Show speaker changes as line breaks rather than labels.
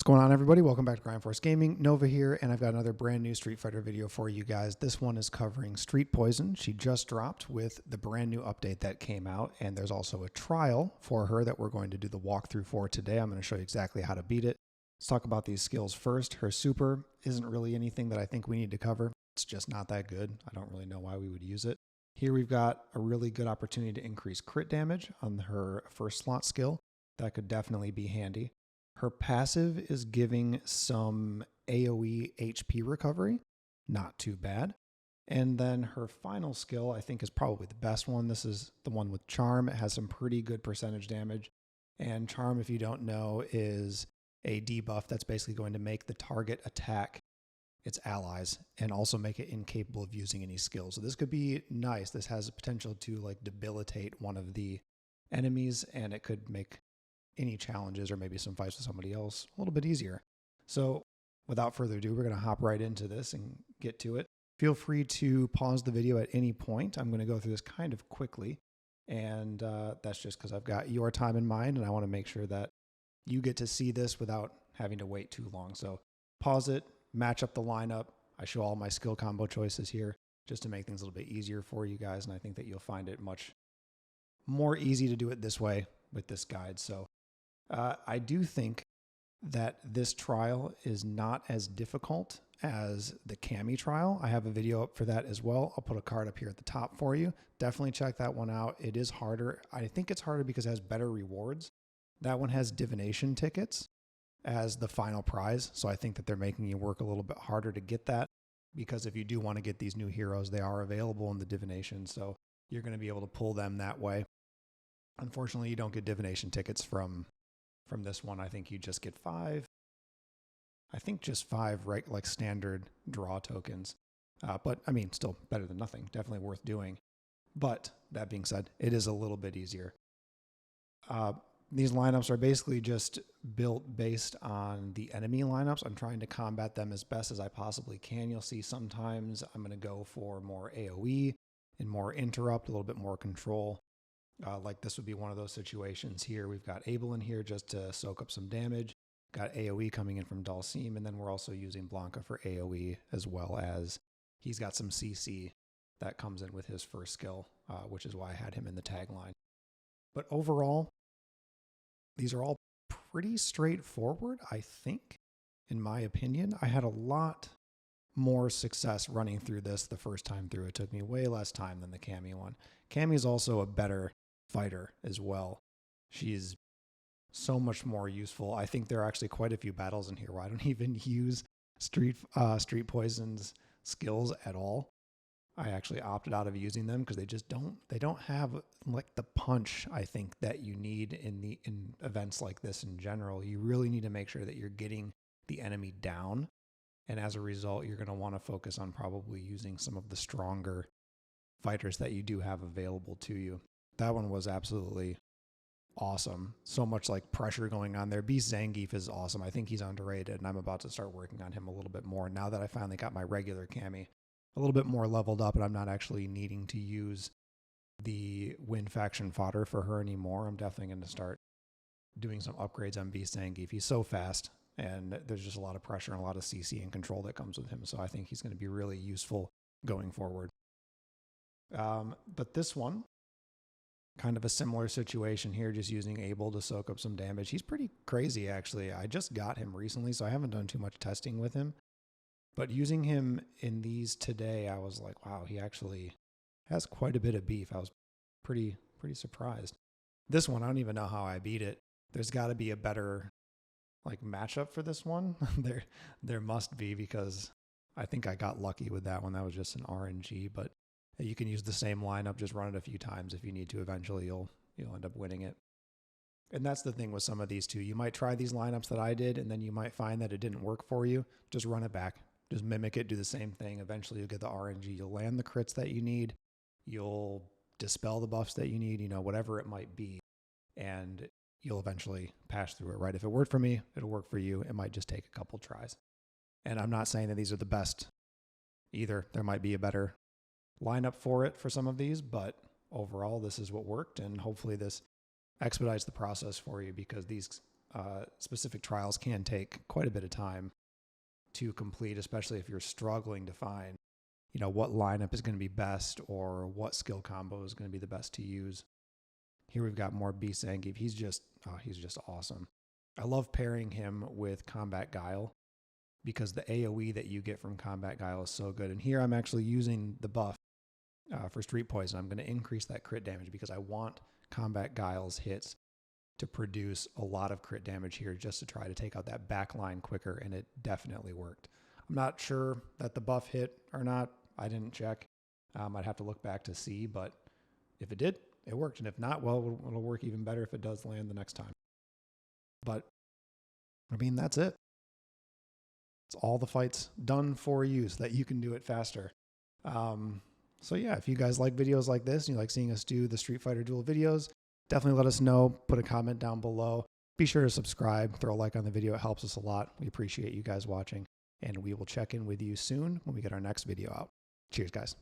What's going on, everybody? Welcome back to Grind Force Gaming. Nova here, and I've got another brand new Street Fighter video for you guys. This one is covering Street Poison. She just dropped with the brand new update that came out, and there's also a trial for her that we're going to do the walkthrough for today. I'm going to show you exactly how to beat it. Let's talk about these skills first. Her super isn't really anything that I think we need to cover. It's just not that good. I don't really know why we would use it. Here we've got a really good opportunity to increase crit damage on her first slot skill. That could definitely be handy. Her passive is giving some AoE HP recovery. Not too bad. And then her final skill, I think, is probably the best one. This is the one with Charm. It has some pretty good percentage damage. And Charm, if you don't know, is a debuff that's basically going to make the target attack its allies and also make it incapable of using any skills. So this could be nice. This has the potential to like debilitate one of the enemies, and it could make any challenges or maybe some fights with somebody else a little bit easier. So without further ado, we're going to hop right into this and get to it. Feel free to pause the video at any point. I'm going to go through this kind of quickly, and that's just because I've got your time in mind, and I want to make sure that you get to see this without having to wait too long. So pause it, match up the lineup. I show all my skill combo choices here just to make things a little bit easier for you guys, and I think that you'll find it much more easy to do it this way with this guide. So I do think that this trial is not as difficult as the Cami trial. I have a video up for that as well. I'll put a card up here at the top for you. Definitely check that one out. It is harder. I think it's harder because it has better rewards. That one has divination tickets as the final prize. So I think that they're making you work a little bit harder to get that, because if you do want to get these new heroes, they are available in the divination. So you're going to be able to pull them that way. Unfortunately, you don't get divination tickets from this one. I think you just get 5. I think just 5, right, like standard draw tokens. But I mean, still better than nothing. Definitely worth doing. But that being said, it is a little bit easier. These lineups are basically just built based on the enemy lineups. I'm trying to combat them as best as I possibly can. You'll see sometimes I'm going to go for more AoE and more interrupt, a little bit more control. Like this would be one of those situations here. We've got Abel in here just to soak up some damage. Got AoE coming in from Dulcim, and then we're also using Blanca for AoE, as well as he's got some CC that comes in with his first skill, which is why I had him in the tagline. But overall, these are all pretty straightforward, I think, in my opinion. I had a lot more success running through this the first time through. It took me way less time than the Cami one. Cami is also a better fighter as well. She's so much more useful. I think there are actually quite a few battles in here where I don't even use Street Poison's skills at all. I actually opted out of using them because they don't have like the punch I think that you need in events like this in general. You really need to make sure that you're getting the enemy down, and as a result, you're going to want to focus on probably using some of the stronger fighters that you do have available to you. That one was absolutely awesome. So much like pressure going on there. Beast Zangief is awesome. I think he's underrated, and I'm about to start working on him a little bit more now that I finally got my regular Cami a little bit more leveled up, and I'm not actually needing to use the Win faction fodder for her anymore. I'm definitely going to start doing some upgrades on Beast Zangief. He's so fast, and there's just a lot of pressure and a lot of CC and control that comes with him, so I think he's going to be really useful going forward. But this one, kind of a similar situation here, just using Abel to soak up some damage. He's pretty crazy, actually. I just got him recently, so I haven't done too much testing with him. But using him in these today, I was like, wow, he actually has quite a bit of beef. I was pretty surprised. This one, I don't even know how I beat it. There's got to be a better like matchup for this one. There must be, because I think I got lucky with that one. That was just an RNG, but you can use the same lineup, just run it a few times if you need to. Eventually, you'll end up winning it. And that's the thing with some of these too. You might try these lineups that I did, and then you might find that it didn't work for you. Just run it back. Just mimic it, do the same thing. Eventually you'll get the RNG. You'll land the crits that you need. You'll dispel the buffs that you need, whatever it might be. And you'll eventually pass through it, right? If it worked for me, it'll work for you. It might just take a couple tries. And I'm not saying that these are the best either. There might be a better lineup for it for some of these, but overall, this is what worked. And hopefully this expedites the process for you, because these specific trials can take quite a bit of time to complete, especially if you're struggling to find, what lineup is going to be best or what skill combo is going to be the best to use. Here we've got more Beast Zangief. He's just awesome. I love pairing him with Combat Guile because the AoE that you get from Combat Guile is so good. And here I'm actually using the buff for Street Poison. I'm going to increase that crit damage because I want Combat Guile's hits to produce a lot of crit damage here just to try to take out that back line quicker, and it definitely worked. I'm not sure that the buff hit or not. I didn't check. I'd have to look back to see, but if it did, it worked. And if not, well, it'll work even better if it does land the next time. But, I mean, that's it. It's all the fights done for you so that you can do it faster. So yeah, if you guys like videos like this and you like seeing us do the Street Fighter Duel videos, definitely let us know. Put a comment down below. Be sure to subscribe. Throw a like on the video. It helps us a lot. We appreciate you guys watching. And we will check in with you soon when we get our next video out. Cheers, guys.